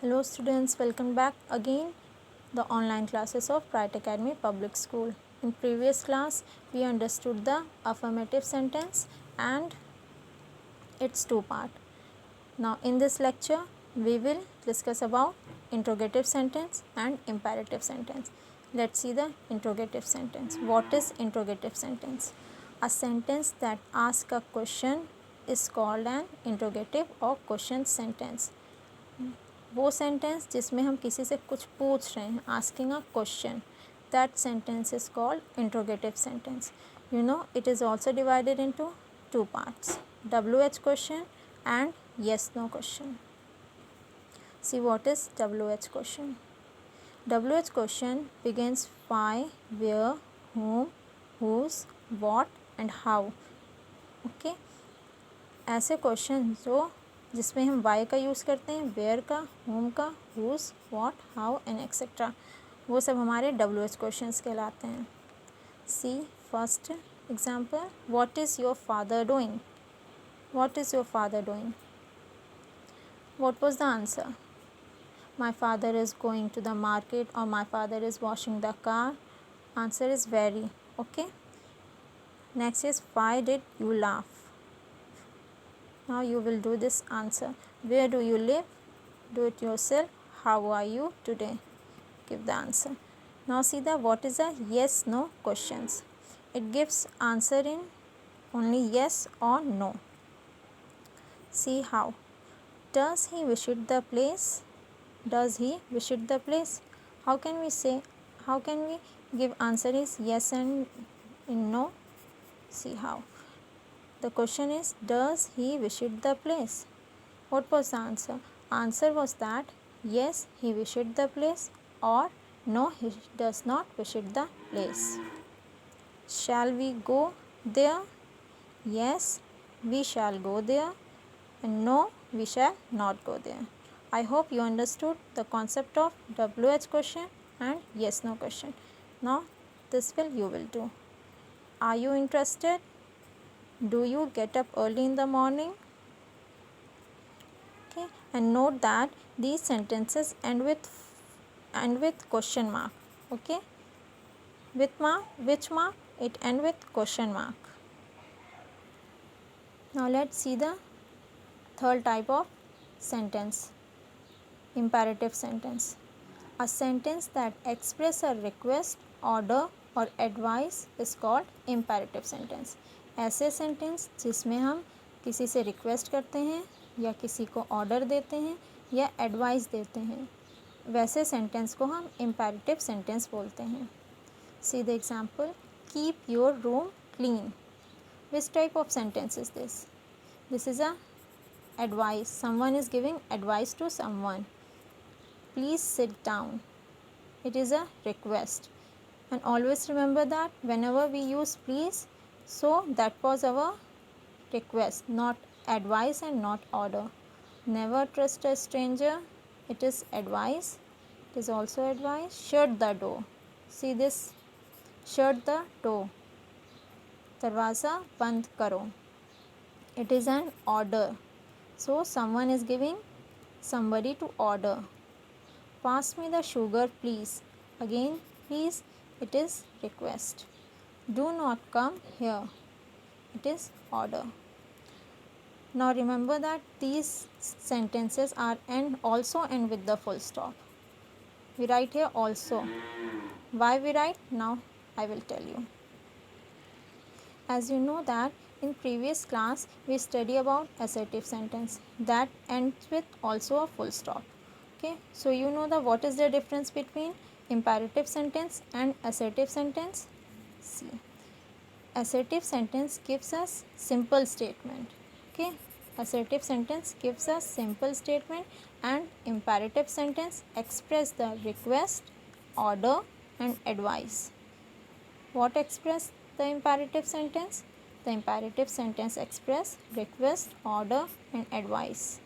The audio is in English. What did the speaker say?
Hello students, welcome back again the online classes of Bright Academy Public School. In previous class we understood the affirmative sentence and its two part. Now in this lecture we will discuss about interrogative sentence and imperative sentence. Let's see the interrogative sentence. What is interrogative sentence? A sentence that asks a question is called an interrogative or question sentence. वो sentence जिसमें हम किसी से कुछ पूछ रहे हैं, asking a question, that sentence is called interrogative sentence. You know, it is also divided into two parts, WH question and yes no question. See what is WH question. WH question begins why, where, whom, whose, what and how. Okay, ऐसे question जो जिसमें हम Y का use करते हैं, where का, whom का, whose, what, how and etcetera, वो सब हमारे WH क्वेश्चंस कहलाते हैं. See first example, what is your father doing? What is your father doing? What was the answer? My father is going to the market और my father is washing the car. Answer is very. Okay. Next is why did you laugh? Now you will do this answer. Where do you live? Do it yourself. How are you today? Give the answer. Now see the what is the yes no questions. It gives answer in only yes or no. See how. Does he visit the place? Does he visit the place? How can we say, how can we give answer is yes and in no? See how. The question is, does he visit the place? What was the answer? Answer was that yes, he visit the place, or no, he does not visit the place. Shall we go there? Yes, we shall go there, and no, we shall not go there. I hope you understood the concept of WH question and yes no question. Now this you will do. Are you interested? Do you get up early in the morning? Okay, and note that these sentences end with question mark. Okay, with mark, which mark? It end with question mark. Now let's see the third type of sentence, imperative sentence. A sentence that express a request, order or advice is called imperative sentence. ऐसे sentence जिसमें हम किसी से request करते हैं या किसी को ऑर्डर देते हैं या एडवाइस देते हैं, वैसे सेंटेंस को हम इम्पेरेटिव सेंटेंस बोलते हैं. See the example, keep your room clean. Which type of sentence is this? This is a advice. Someone is giving advice to someone. Please sit down. It is a request. And always remember that whenever we use please, so that was our request, not advice and not order. Never trust a stranger. It is advice. It is also advice. Shut the door. See this. Shut the door. दरवाज़ा बंद करो. It is an order. So someone is giving somebody to order. Pass me the sugar please. Again please, it is request. Do not come here. It is order. Now remember that these sentences are also end with the full stop. We write here also. Why we write? Now I will tell you. As you know that in previous class we study about assertive sentence that ends with also a full stop. Okay, so you know the what is the difference between imperative sentence and assertive sentence? See, assertive sentence gives us simple statement. Okay, assertive sentence gives us simple statement and imperative sentence express the request, order and advice. What express the imperative sentence? The imperative sentence express request, order and advice.